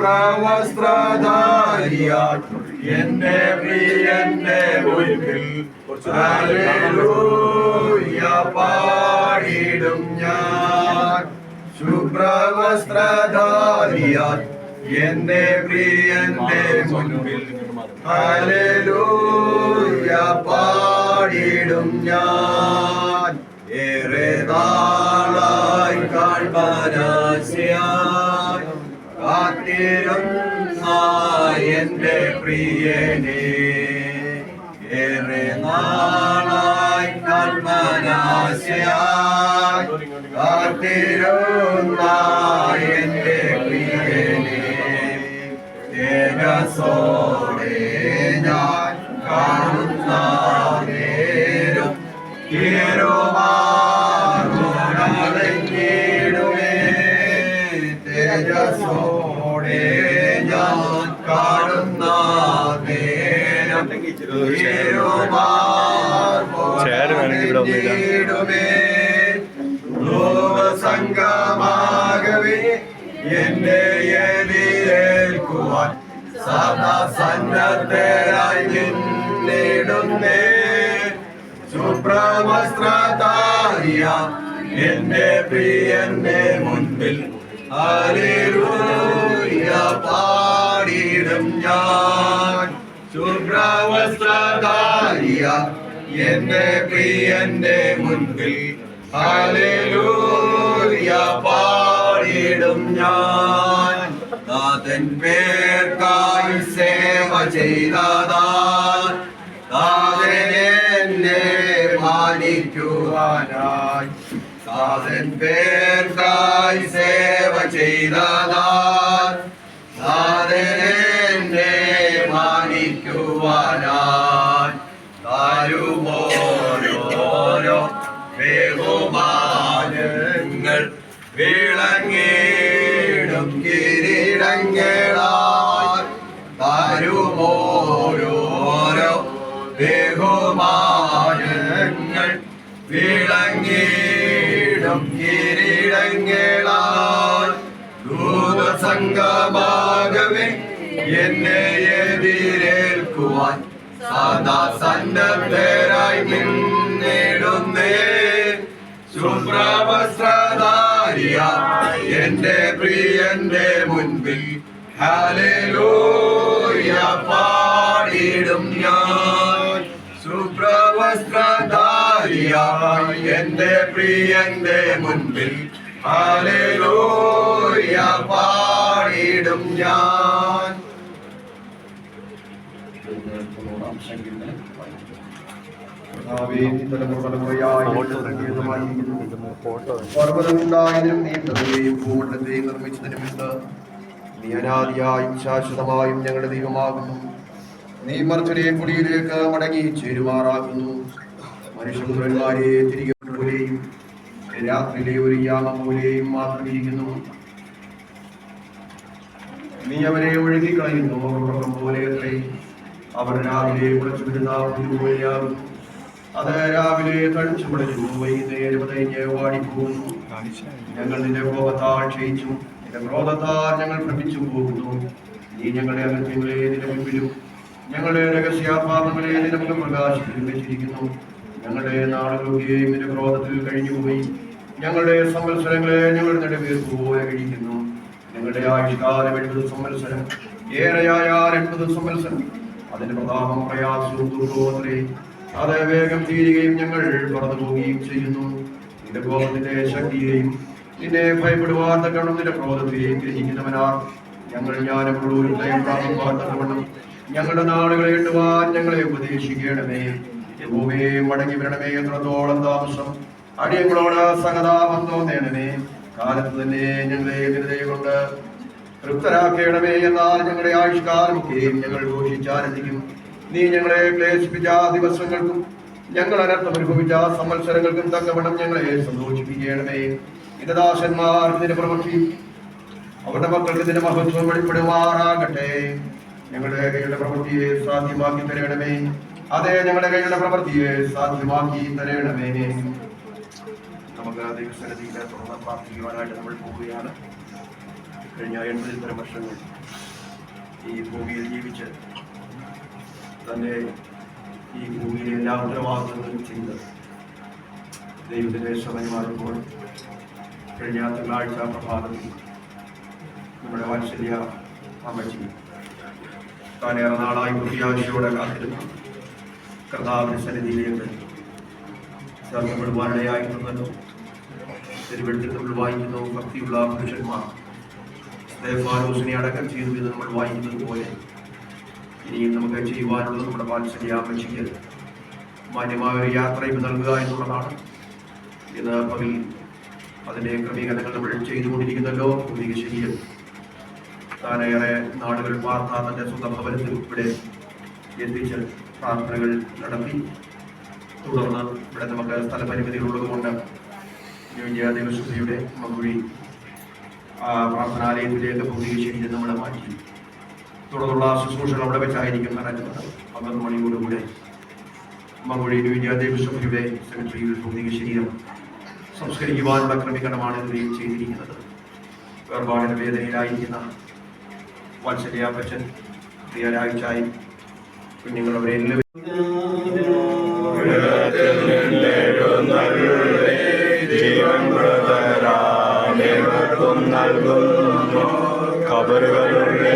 ശുഭ്രവസ്ത്രധാരിയാൽ എന്റെ പ്രിയന്റെ മുൻപിൽ ഹല്ലേലൂയ പാടിടും ഞാൻ. ശുഭ്രവസ്ത്രധാരിയാൽ എന്റെ പ്രിയന്റെ മുൻപിൽ ഹല്ലേലൂയ പാടിടും ഞാൻ. ഏറെ നാളായി കാൺമാനാശയായി കാത്തിരുന്ന എന്റെ പ്രിയനെ, ഏറെ നാളായി കാൺമാനാശയായി കാത്തിരുന്ന എന്റെ പ്രിയനെ, തേജസ്സോടെ ഞാൻ കാണുന്ന നേരം തിരുമാറുടങ്ങിടുമേ. തേജസ്സോടെ ഞാൻ കാണുന്ന നേരം തിരുമാറുടങ്ങിടുമേ. ലോകസംഗമാകവേ എന്നെ എതിരേൽക്കുവാൻ സദാ സന്നദ്ധരായി നിന്നിടുന്നേ. ശുഭ്രവസ്ത്രധാരിയ എന്റെ പ്രിയന്റെ മുൻപിൽ ഹല്ലേലൂയ പാടിടും ഞാൻ. ശുഭ്രവസ്ത്രധാരിയ എന്റെ പ്രിയന്റെ മുൻപിൽ ഹല്ലേലൂയ പാടിടും ഞാൻ. നാഥൻ പേർക്കായി സേവ ചെയ്തതാൽ നാഥനെ മാനിക്കുവാനായി, നാഥൻ പേർക്കായി സേവ ചെയ്തതാൽ നാഥനെ മാനിക്കുവാനായി, താരുമോരോരോ ബഹുമാനങ്ങൾ വിളങ്ങിടും കിരീടങ്ങളാൽ, താരുമോരോരോ ബഹുമാനങ്ങൾ വിളങ്ങിടും കിരീടങ്ങളാൽ. ദൂതസംഗമാകവേ എന്നെ എതിരേൽക്കുവാൻ സദാ സന്നദ്ധരായി നിന്നിടുന്നേ. ശുഭ്രവസ്ത്രധാരിയ എന്റെ പ്രിയന്റെ മുൻപിൽ ഹല്ലേലൂയ പാടിടും ഞാൻ. ശുഭ്രവസ്ത്രധാരിയ എന്റെ പ്രിയന്റെ മുൻപിൽ ഹല്ലേലൂയ പാടിടും ഞാൻ. പർവ്വതമുണ്ടായതിനും നീ പ്രകൃതിയെയും ഭൂമണ്ഡലത്തെയും നിർമ്മിച്ചതിനുമുണ്ട്. നീ അനാദിയായും ശാശ്വതമായും ഞങ്ങളുടെ ദൈവമാകുന്നു. നീ മർത്യരെ കുടിയിലേക്ക് മടങ്ങി ചേരുമാറാകുന്നു. മനുഷ്യപുത്രന്മാരെ തിരികെ പോലെയും രാത്രിയിലെ ഒരു യാമം പോലെയും മാത്രം ഇരിക്കുന്നു. നീ അവരെ ഒഴുകിക്കളയുന്നു പോലെ അത്രേ. അവർ രാവിലെ മുളച്ചു വിടുന്ന പുതുപോലെയാകുന്നു. അത് രാവിലെ തടിച്ചു മുളച്ചു വൈകുന്നേരം കഴിഞ്ഞ് വാടിപ്പോകുന്നു. ഞങ്ങൾ നിന്റെ കോപത്താൽ ക്ഷയിച്ചു, നിന്റെ ക്രോധത്താൽ ഞങ്ങൾ ഭ്രമിച്ചു പോകുന്നു. നീ ഞങ്ങളുടെ അകത്യങ്ങളെ നിന്റെ മുൻപിലും ഞങ്ങളുടെ രഹസ്യാപാപങ്ങളെ നിന്റെ മുഖം പ്രകാശിപ്പിലും വെച്ചിരിക്കുന്നു. ഞങ്ങളുടെ നാളുകളൊക്കെയും നിന്റെ ക്രോധത്തിൽ കഴിഞ്ഞുപോയി. ഞങ്ങളുടെ സംവത്സരങ്ങളെ ഞങ്ങളുടെ നെടുവീർപ്പ് പോലെ കഴിക്കുന്നു. ഞങ്ങളുടെ ആയുഷ്കാലം 80 സംവത്സരം, ഏറെയായാൽ 80 സംവത്സരം. അതിന്റെ പ്രതാപം പ്രയാസവും ദുർഗോത്രേ. അത് വേഗം തീരുകയും ഞങ്ങൾ പറന്നു പോവുകയും ചെയ്യുന്നു. നിന്റെ കോപത്തിന്റെ ശക്തിയെയും നിന്നെ ഭയപ്പെടുവാൻ തക്കണം നിന്റെ ക്രോധത്തെയും ഗ്രഹിക്കുന്നവനാർ. ഞങ്ങൾ ജ്ഞാനമുള്ള ഒരു ഹൃദയം പ്രാപിപ്പാൻ തക്കവണ്ണം ഞങ്ങളുടെ നാളുകളെ എണ്ണുവാൻ ഞങ്ങളെ ഉപദേശിക്കണമേ. യഹോവേ മടങ്ങി വരണമേ. എത്രത്തോളം താമസം അടിയങ്ങളോട് സഹതാപം തോന്നണമേ. കാലത്ത് തന്നെ ഞങ്ങളെ ഹൃദയം കൊണ്ട് തൃപ്തരാക്കണമേ. എന്നാൽ ഞങ്ങളുടെ ആയുഷ്കാലമൊക്കെയും ഞങ്ങൾ ഘോഷിച്ചാനന്ദിക്കും. നീ ഞങ്ങളെ ക്ലേശിപ്പിച്ച ദിവസങ്ങൾക്കും ഞങ്ങൾ അനർത്ഥം അനുഭവിച്ച സംവത്സരങ്ങൾക്കും തക്കവണ്ണം ഞങ്ങളെ സന്തോഷിപ്പിക്കണമേ. നിന്റെ ദാസന്മാർ നിന്റെ പ്രവൃത്തി അവരുടെ മക്കൾക്ക് നിന്റെ മഹത്വം വെളിപ്പെടുമാറാകട്ടെ. ഞങ്ങളുടെ കൈയുടെ പ്രവൃത്തിയെ സാധ്യമാക്കി തരണമേ. അതെ, ഞങ്ങളുടെ കൈയുടെ പ്രവൃത്തിയെ സാധ്യമാക്കി തരണമേ. നമുക്ക് ദൈവസന്നിധിയിലെ തുറന്ന് പ്രാർത്ഥിക്കുവാനായിട്ട് നമ്മൾ പോവുകയാണ്. കഴിഞ്ഞ 80 വർഷങ്ങൾ ഈ ഭൂമിയിൽ ജീവിച്ച് തന്നെ ഈ ഭൂമിയിലെ എല്ലാ ഉത്തരവാദിത്തങ്ങളും ചെയ്ത് ദൈവത്തിൻ്റെ സമയം മാറുമ്പോൾ കഴിഞ്ഞ തിങ്കളാഴ്ച പ്രഭാതത്തിൽ നമ്മുടെ വാത്സല്യ അമ്മച്ചി താനേറെ നാളായി പ്രത്യാശയോടെ കാത്തിരുന്നു കർത്താവിന്റെ സന്നിധിയിലേക്ക് ചേർക്കപ്പെടുവാനിടയായിട്ടുണ്ടല്ലോ. തിരുവഴുത്തിൽ നമ്മൾ വായിക്കുന്നു, ഭക്തിയുള്ള പുരുഷന്മാർ സ്തേഫാനോസിനെ അടക്കം ചെയ്തു എന്ന് നമ്മൾ വായിക്കുന്നത് പോലെ ഇനിയും നമുക്ക് ചെയ്യുവാനുള്ളത് നമ്മുടെ വാത്സല്യ അമ്മച്ചിക്ക് മാന്യമായ ഒരു യാത്രയും നൽകുക എന്നുള്ളതാണ്. ഇന്ന് പകൽ അതിൻ്റെ ക്രമീകരണങ്ങൾ നമ്മൾ ചെയ്തുകൊണ്ടിരിക്കുന്നല്ലോ. ഭൗതിക ശരീരം താനേറെ നാടുകൾ പാർത്ത തൻ്റെ സ്വന്തം ഭവനത്തിൽ ഇവിടെ എത്തിച്ച് പ്രാർത്ഥനകൾ നടത്തി. തുടർന്ന് ഇവിടെ നമുക്ക് സ്ഥലപരിമിതികളുള്ളത് കൊണ്ട് ദേവസ്വയുടെ മകുഴി പ്രാർത്ഥനാലയത്തിലേക്ക് ഭൗതിക ശരീരം നമ്മൾ മാറ്റി. തുടർന്നുള്ള ശുശ്രൂഷകൾ അവിടെ വെച്ചായിരിക്കും നടക്കുന്നത്. 11 മണിയോടുകൂടെ മകുഴി ദേവസ്വയുടെ സെക്രട്ടറിയിൽ ഭൗതിക ശരീരം സംസ്കരിക്കുവാനുള്ള ക്രമീകരണമാണ് ഇതുവരെയും ചെയ്തിരിക്കുന്നത്. വേർപാടിന് വേദനയിലായിരിക്കുന്ന വാത്സല്യാപ്പച്ചൻ പ്രിയരാഴ്ചായി കുഞ്ഞുങ്ങളവരെ ജീവൻ നൽകുന്നു. ഖബറുകളുടെ